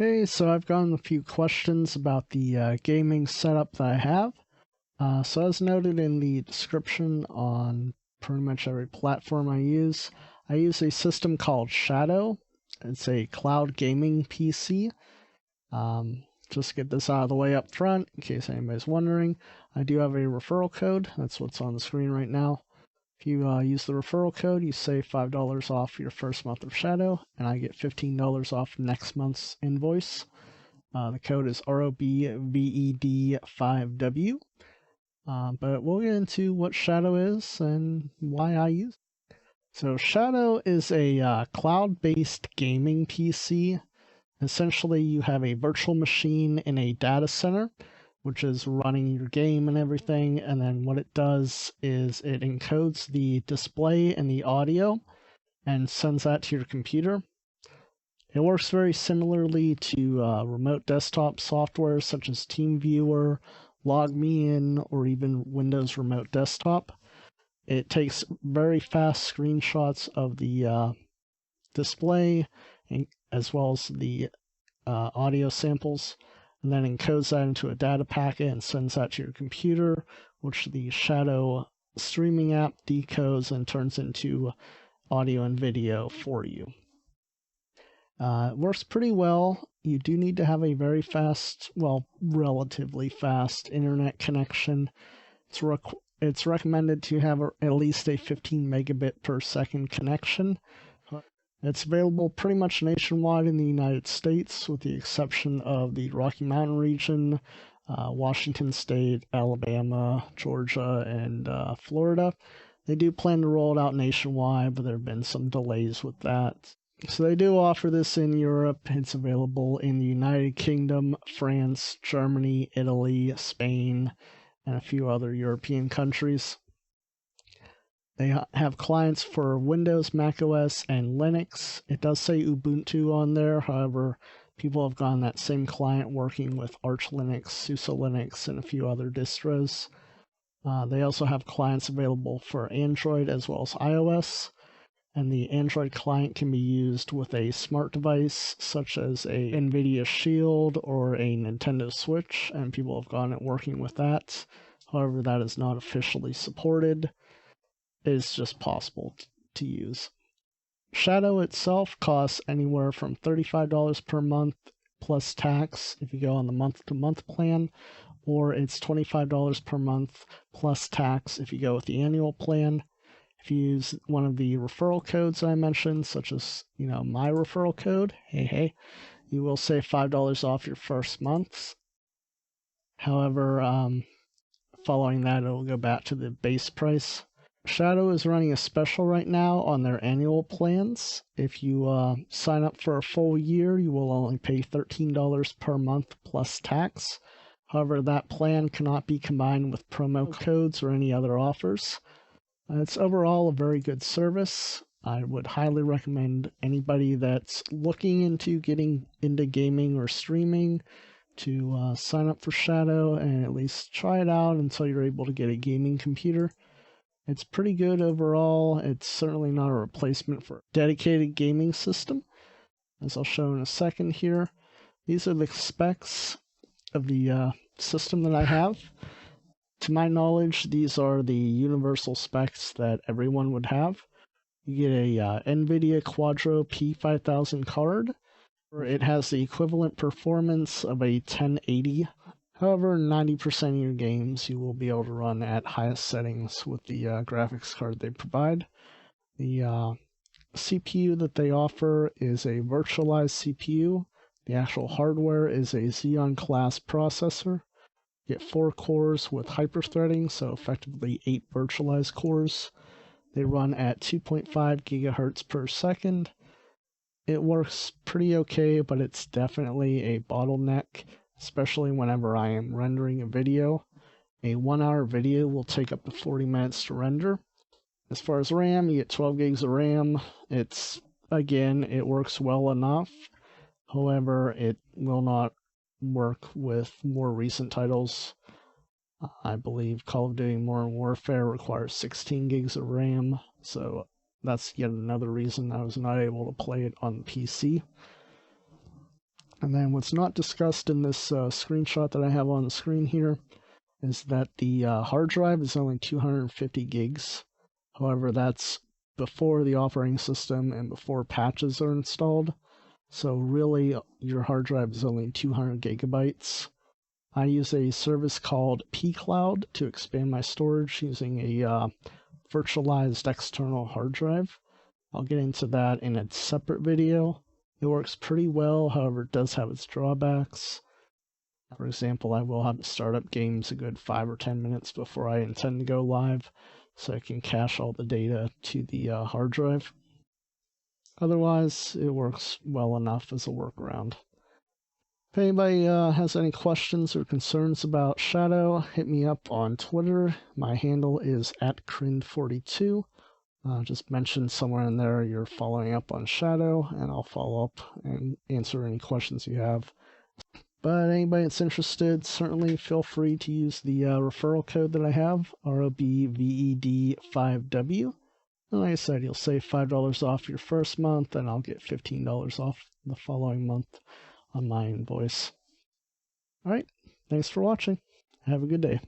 Hey, so I've gotten a few questions about the gaming setup that I have. So as noted in the description on pretty much every platform I use a system called Shadow. It's a cloud gaming PC. Just to get this out of the way up front, in case anybody's wondering, I do have a referral code. That's what's on the screen right now. If you use the referral code, you save $5 off your first month of Shadow, and I get $15 off next month's invoice. The code is ROBVED5W. But we'll get into what Shadow is and why I use it. So Shadow is a cloud-based gaming PC. Essentially, you have a virtual machine in a data center, which is running your game and everything, and then what it does is it encodes the display and the audio and sends that to your computer. It works very similarly to remote desktop software such as TeamViewer, LogMeIn, or even Windows Remote Desktop. It takes very fast screenshots of the display as well as the audio samples, and then encodes that into a data packet and sends that to your computer, which the Shadow streaming app decodes and turns into audio and video for you. It works pretty well. You do need to have a very fast, well, relatively fast internet connection. It's recommended to have at least a 15 megabit per second connection. It's available pretty much nationwide in the United States, with the exception of the Rocky Mountain region, Washington State, Alabama, Georgia, and Florida. They do plan to roll it out nationwide, but there have been some delays with that. So they do offer this in Europe. It's available in the United Kingdom, France, Germany, Italy, Spain, and a few other European countries. They have clients for Windows, macOS, and Linux. It does say Ubuntu on there. However, people have gotten that same client working with Arch Linux, SUSE Linux, and a few other distros. They also have clients available for Android as well as iOS. And the Android client can be used with a smart device such as a NVIDIA Shield or a Nintendo Switch, and people have gotten it working with that. However, that is not officially supported. It is just possible to use. Shadow itself costs anywhere from $35 per month plus tax if you go on the month-to-month plan, or it's $25 per month plus tax if you go with the annual plan. If you use one of the referral codes I mentioned, such as, my referral code, hey, you will save $5 off your first month. However, following that, it will go back to the base price. Shadow is running a special right now on their annual plans. If you sign up for a full year, you will only pay $13 per month plus tax. However, that plan cannot be combined with promo codes or any other offers. It's overall a very good service. I would highly recommend anybody that's looking into getting into gaming or streaming to sign up for Shadow and at least try it out until you're able to get a gaming computer. It's pretty good overall. It's certainly not a replacement for a dedicated gaming system, as I'll show in a second here. These are the specs of the system that I have. To my knowledge, these are the universal specs that everyone would have. You get a NVIDIA Quadro P5000 card. It has the equivalent performance of a 1080. However, 90% of your games you will be able to run at highest settings with the graphics card they provide. The CPU that they offer is a virtualized CPU. The actual hardware is a Xeon class processor. You get 4 cores with hyperthreading, so effectively 8 virtualized cores. They run at 2.5 gigahertz per second. It works pretty okay, but it's definitely a bottleneck, especially whenever I am rendering a video. A 1-hour video will take up to 40 minutes to render. As far as RAM, you get 12 gigs of RAM. It works well enough. However, it will not work with more recent titles. I believe Call of Duty Modern Warfare requires 16 gigs of RAM, so that's yet another reason I was not able to play it on the PC. And then what's not discussed in this screenshot that I have on the screen here is that the hard drive is only 250 gigs. However, that's before the operating system and before patches are installed. So really, your hard drive is only 200 gigabytes. I use a service called pCloud to expand my storage using a virtualized external hard drive. I'll get into that in a separate video. It works pretty well, however, it does have its drawbacks. For example, I will have to start up games a good 5 or 10 minutes before I intend to go live, so I can cache all the data to the hard drive. Otherwise, it works well enough as a workaround. If anybody has any questions or concerns about Shadow, hit me up on Twitter. My handle is @Crind42. Just mention somewhere in there you're following up on Shadow, and I'll follow up and answer any questions you have. But anybody that's interested, certainly feel free to use the referral code that I have, ROBVED5W. And like I said, you'll save $5 off your first month, and I'll get $15 off the following month on my invoice. Alright, thanks for watching. Have a good day.